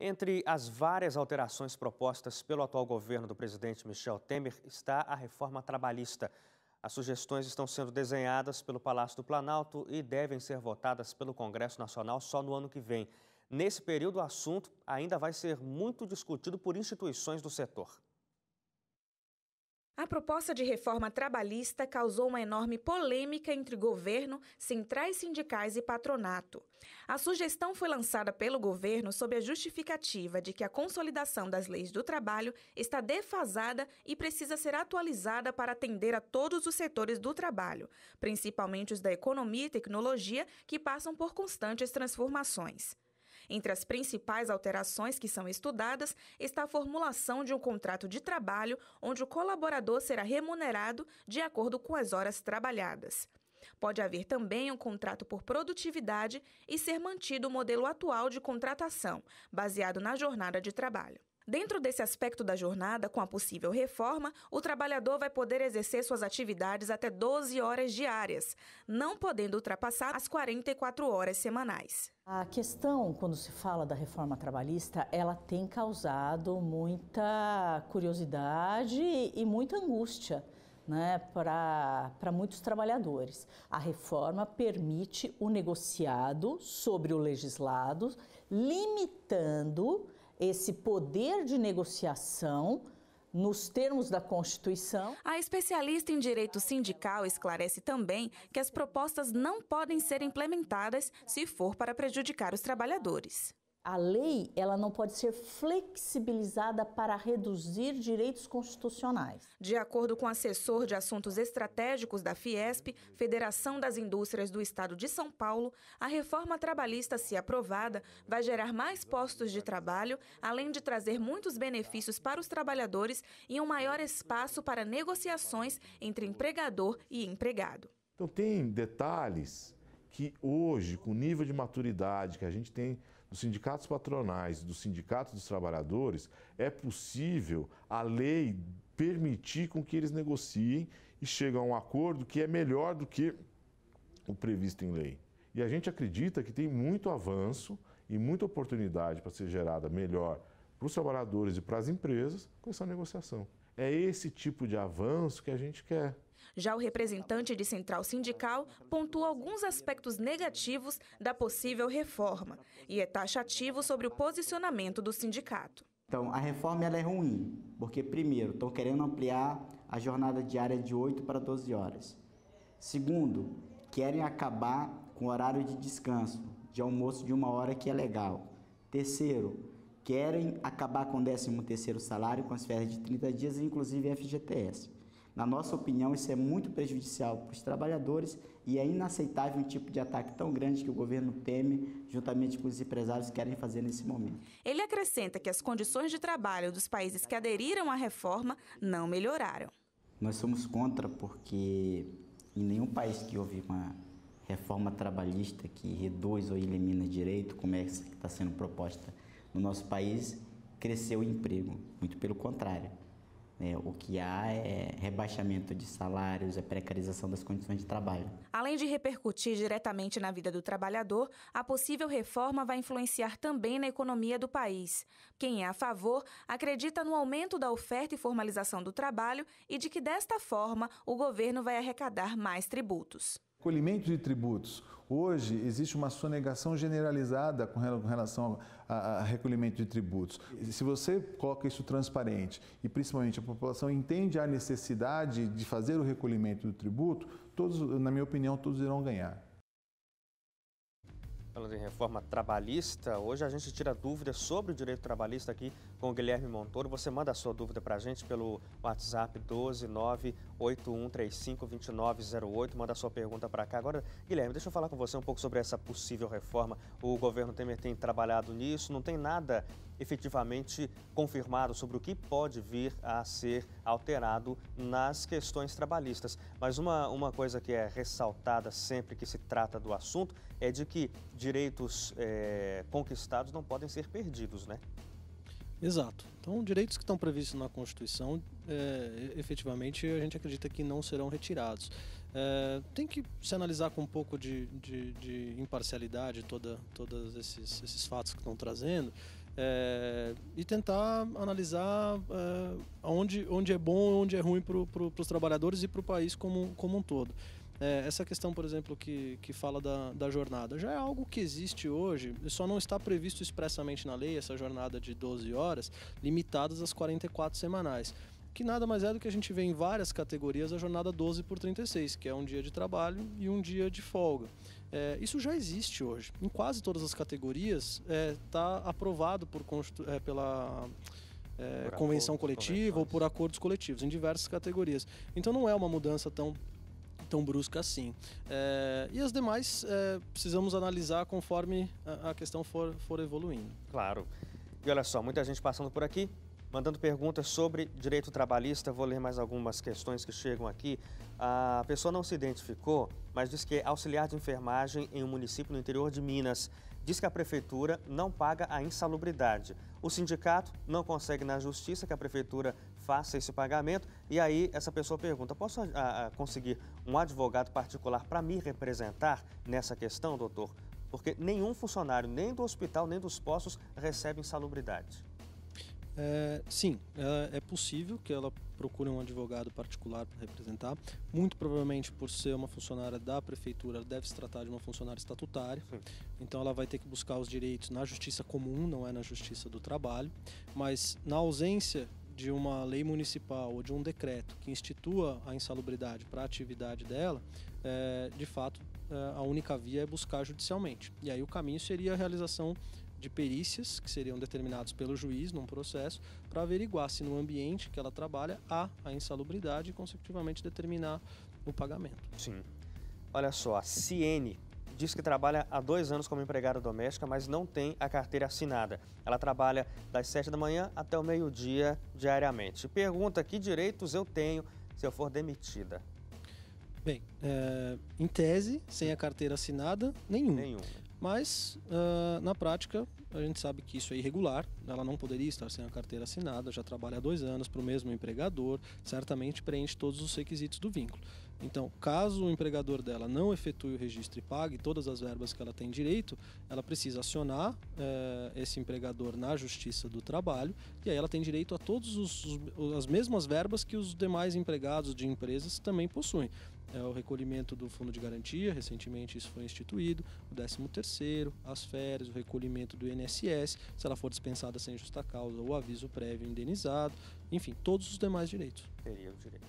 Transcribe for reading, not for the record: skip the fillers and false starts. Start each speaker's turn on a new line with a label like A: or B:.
A: Entre as várias alterações propostas pelo atual governo do presidente Michel Temer está a reforma trabalhista. As sugestões estão sendo desenhadas pelo Palácio do Planalto e devem ser votadas pelo Congresso Nacional só no ano que vem. Nesse período, o assunto ainda vai ser muito discutido por instituições do setor.
B: A proposta de reforma trabalhista causou uma enorme polêmica entre governo, centrais sindicais e patronato. A sugestão foi lançada pelo governo sob a justificativa de que a consolidação das leis do trabalho está defasada e precisa ser atualizada para atender a todos os setores do trabalho, principalmente os da economia e tecnologia, que passam por constantes transformações. Entre as principais alterações que são estudadas está a formulação de um contrato de trabalho onde o colaborador será remunerado de acordo com as horas trabalhadas. Pode haver também um contrato por produtividade e ser mantido o modelo atual de contratação, baseado na jornada de trabalho. Dentro desse aspecto da jornada, com a possível reforma, o trabalhador vai poder exercer suas atividades até 12 horas diárias, não podendo ultrapassar as 44 horas semanais.
C: A questão, quando se fala da reforma trabalhista, ela tem causado muita curiosidade e muita angústia, né, para muitos trabalhadores. A reforma permite o negociado sobre o legislado, limitando esse poder de negociação nos termos da Constituição.
B: A especialista em direito sindical esclarece também que as propostas não podem ser implementadas se for para prejudicar os trabalhadores.
C: A lei, ela não pode ser flexibilizada para reduzir direitos constitucionais.
B: De acordo com o assessor de assuntos estratégicos da Fiesp, Federação das Indústrias do Estado de São Paulo, a reforma trabalhista, se aprovada, vai gerar mais postos de trabalho, além de trazer muitos benefícios para os trabalhadores e um maior espaço para negociações entre empregador e empregado.
D: Então tem detalhes que hoje, com o nível de maturidade que a gente tem dos sindicatos patronais e dos sindicatos dos trabalhadores, é possível a lei permitir com que eles negociem e cheguem a um acordo que é melhor do que o previsto em lei. E a gente acredita que tem muito avanço e muita oportunidade para ser gerada melhor para os trabalhadores e para as empresas com essa negociação. É esse tipo de avanço que a gente quer.
B: Já o representante de central sindical pontua alguns aspectos negativos da possível reforma e é taxativo sobre o posicionamento do sindicato.
E: Então, a reforma ela é ruim, porque, primeiro, estão querendo ampliar a jornada diária de 8 para 12 horas. Segundo, querem acabar com o horário de descanso, de almoço de 1 hora, que é legal. Terceiro, querem acabar com o 13º salário, com as férias de 30 dias, inclusive FGTS. Na nossa opinião, isso é muito prejudicial para os trabalhadores e é inaceitável um tipo de ataque tão grande que o governo Temer, juntamente com os empresários, querem fazer nesse momento.
B: Ele acrescenta que as condições de trabalho dos países que aderiram à reforma não melhoraram.
E: Nós somos contra porque em nenhum país que houve uma reforma trabalhista que reduz ou elimina direito, como essa que está sendo proposta no nosso país, cresceu o emprego. Muito pelo contrário. O que há é rebaixamento de salários, é precarização das condições de trabalho.
B: Além de repercutir diretamente na vida do trabalhador, a possível reforma vai influenciar também na economia do país. Quem é a favor acredita no aumento da oferta e formalização do trabalho e de que, desta forma, o governo vai arrecadar mais tributos.
F: Recolhimento de tributos. Hoje existe uma sonegação generalizada com relação a recolhimento de tributos. Se você coloca isso transparente e principalmente a população entende a necessidade de fazer o recolhimento do tributo, todos, na minha opinião, todos irão ganhar.
A: Falando em reforma trabalhista, hoje a gente tira dúvidas sobre o direito trabalhista aqui com o Guilherme Montoro. Você manda a sua dúvida para a gente pelo WhatsApp 12981352908. Manda a sua pergunta para cá. Agora, Guilherme, deixa eu falar com você um pouco sobre essa possível reforma. O governo Temer tem trabalhado nisso, não tem nada efetivamente confirmado sobre o que pode vir a ser alterado nas questões trabalhistas. Mas uma coisa que é ressaltada sempre que se trata do assunto é de que direitos conquistados não podem ser perdidos, né?
G: Exato. Então, direitos que estão previstos na Constituição, efetivamente, a gente acredita que não serão retirados. Tem que se analisar com um pouco de imparcialidade todos esses fatos que estão trazendo. e tentar analisar onde é bom, onde é ruim para os trabalhadores e para o país como um todo. Essa questão, por exemplo, que fala da jornada, já é algo que existe hoje, só não está previsto expressamente na lei, essa jornada de 12 horas, limitadas às 44 semanais. Que nada mais é do que a gente vê em várias categorias a jornada 12/36, que é um dia de trabalho e um dia de folga. Isso já existe hoje. Em quase todas as categorias está aprovado pela convenção coletiva ou por acordos coletivos, em diversas categorias. Então não é uma mudança tão brusca assim. E as demais precisamos analisar conforme a questão for evoluindo.
A: Claro. E olha só, muita gente passando por aqui, mandando perguntas sobre direito trabalhista. Vou ler mais algumas questões que chegam aqui. A pessoa não se identificou, mas diz que é auxiliar de enfermagem em um município no interior de Minas. Diz que a prefeitura não paga a insalubridade. O sindicato não consegue na justiça que a prefeitura faça esse pagamento. E aí essa pessoa pergunta, posso conseguir um advogado particular para me representar nessa questão, doutor? Porque nenhum funcionário, nem do hospital, nem dos postos, recebe insalubridade.
G: Sim, é possível que ela procure um advogado particular para representar. Muito provavelmente, por ser uma funcionária da prefeitura, ela deve se tratar de uma funcionária estatutária. Então ela vai ter que buscar os direitos na justiça comum, não é na justiça do trabalho. Mas na ausência de uma lei municipal ou de um decreto que institua a insalubridade para a atividade dela, de fato, a única via é buscar judicialmente. E aí o caminho seria a realização de perícias que seriam determinados pelo juiz num processo para averiguar se no ambiente que ela trabalha há a insalubridade e, consecutivamente, determinar o pagamento.
A: Sim. Olha só, a Ciene diz que trabalha há 2 anos como empregada doméstica, mas não tem a carteira assinada. Ela trabalha das 7 da manhã até o meio-dia diariamente. Pergunta que direitos eu tenho se eu for demitida.
G: Bem, em tese, sem a carteira assinada, nenhum. Mas, na prática, a gente sabe que isso é irregular, ela não poderia estar sem a carteira assinada, já trabalha há 2 anos para o mesmo empregador, certamente preenche todos os requisitos do vínculo. Então, caso o empregador dela não efetue o registro e pague todas as verbas que ela tem direito, ela precisa acionar esse empregador na Justiça do Trabalho, e aí ela tem direito a todas as mesmas verbas que os demais empregados de empresas também possuem. O recolhimento do fundo de garantia, recentemente isso foi instituído, o 13º, as férias, o recolhimento do INSS, se ela for dispensada sem justa causa, o aviso prévio indenizado, enfim, todos os demais direitos.
A: Teria o direito.